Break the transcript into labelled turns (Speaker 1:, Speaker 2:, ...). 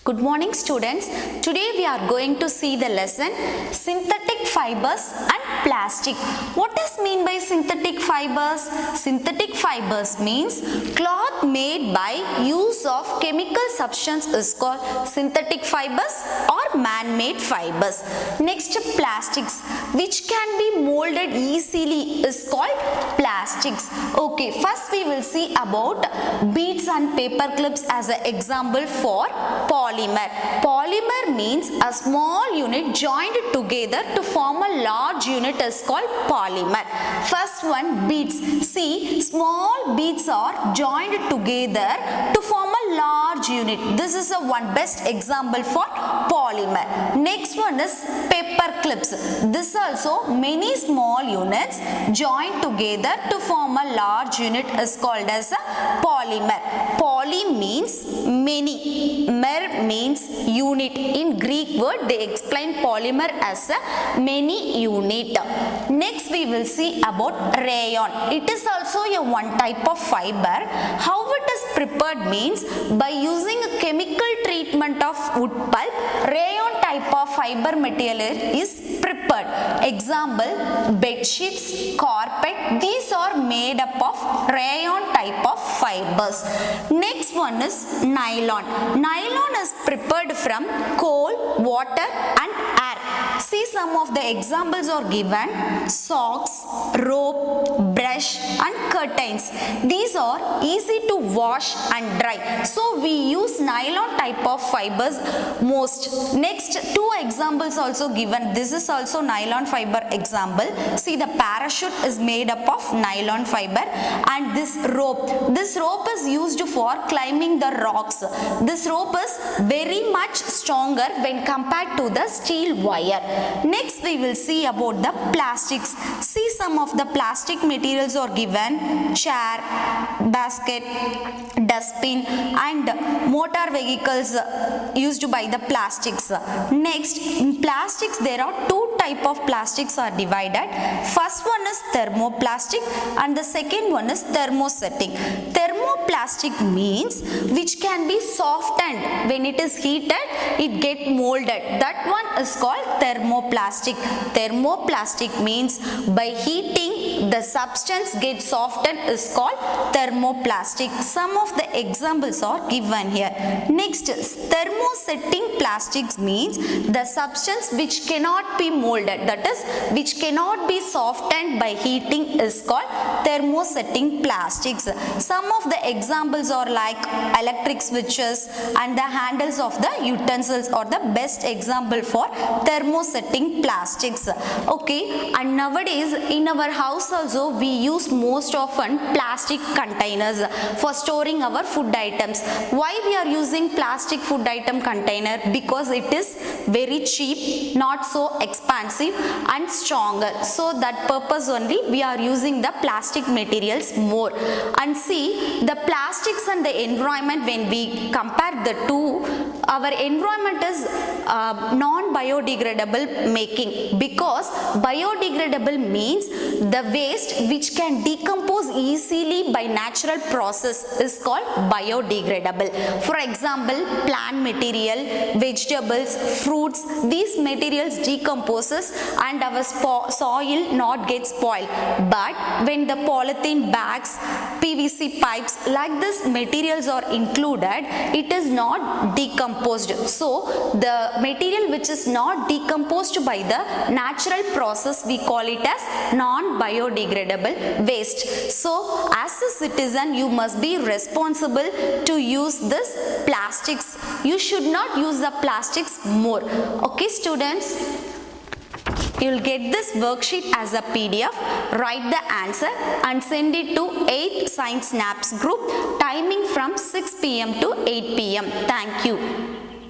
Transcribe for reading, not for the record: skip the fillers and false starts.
Speaker 1: Good morning students. Today we are going to see the lesson synthetic fibers and plastic. What does mean by synthetic fibers? Synthetic fibers means cloth made by use of chemical substance is called synthetic fibers or man-made fibers. Next, plastics which can be molded easily is called plastics. Okay, first we will see about beads and paper clips as an example for polymer. Polymer means a small unit joined together to form a large unit is called polymer. First one, beads. See, small beads are joined together to form a large unit. This is a one best example for polymer. Next one is paper clips. This also many small units joined together to form a large unit is called as a polymer. Poly means many. Mer means unit. In Greek word they explain polymer as a many unit. Next we will see about rayon. It is also a one type of fiber. How it is prepared means by using a chemical treatment of wood pulp, rayon type of fiber material is prepared. Example, bed sheets, carpet, these are made up of rayon type of fibers. Next one is nylon. Nylon is prepared from coal, water and air. See, some of the examples are given: socks, rope, brush and curtains. These are easy to wash and dry. So we use nylon type of fibers most. Next, two examples also given. This is also nylon fiber example. See, the parachute is made up of nylon fiber, and this rope. This rope is used for climbing the rocks. This rope is very much stronger when compared to the steel wire. Next we will see about the plastics. See, some of the plastic materials are given: chair, basket, dustbin and motor vehicles used by the plastics. Next, in plastics there are two type of plastics are divided. First one is thermoplastic and the second one is thermosetting. Thermoplastic means which can be softened when it is heated, it get molded. That one is called thermoplastic. Thermoplastic means by heating the substance gets softened is called thermoplastic. Some of the examples are given here. Next, thermosetting plastics means the substance which cannot be molded, that is which cannot be softened by heating is called thermosetting plastics. Some of the examples are like electric switches and the handles of the utensils are the best example for thermosetting plastics. Okay, and nowadays in our house also we use most often plastic containers for storing our food items. Why we are using plastic food item container? Because it is very cheap, not so expensive and stronger. So that purpose only we are using the plastic materials more. And see, the plastics and the environment, when we compare the two, our environment is non-biodegradable making, because biodegradable means the waste which can decompose easily by natural process is called biodegradable. For example, plant material, vegetables, fruits, these materials decomposes and our soil not gets spoiled. But when the polythene bags, PVC pipes, like this materials are included, it is not decomposed. So the material which is not decomposed by the natural process, we call it as non-biodegradable waste. So as a citizen you must be responsible to use this plastics. You should not use the plastics more. Okay students, you will get this worksheet as a PDF. Write the answer and send it to 8th Science Snaps group. Timing from 6 PM to 8 PM. Thank you.